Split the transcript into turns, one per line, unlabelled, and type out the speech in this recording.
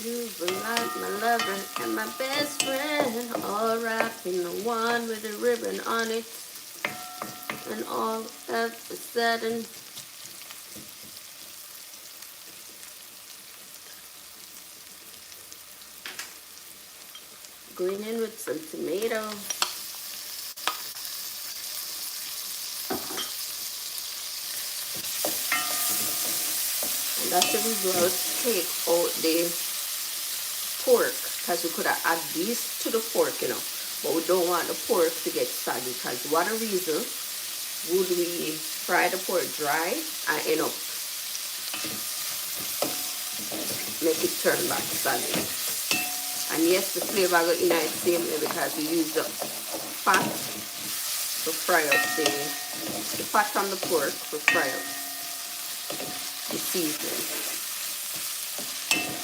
You were like my lover and my best friend, all wrapped in one with a ribbon on it. And all of a sudden, going in with some tomato. And that's the reason I would take out the pork, because we could have add these to the pork, you know. But we don't want the pork to get soggy, because what a reason would we fry the pork dry and end up make it turn back soggy. And yes, the flavor go in the same way because we use the fat to fry up the fat on the pork to fry up the seasoning.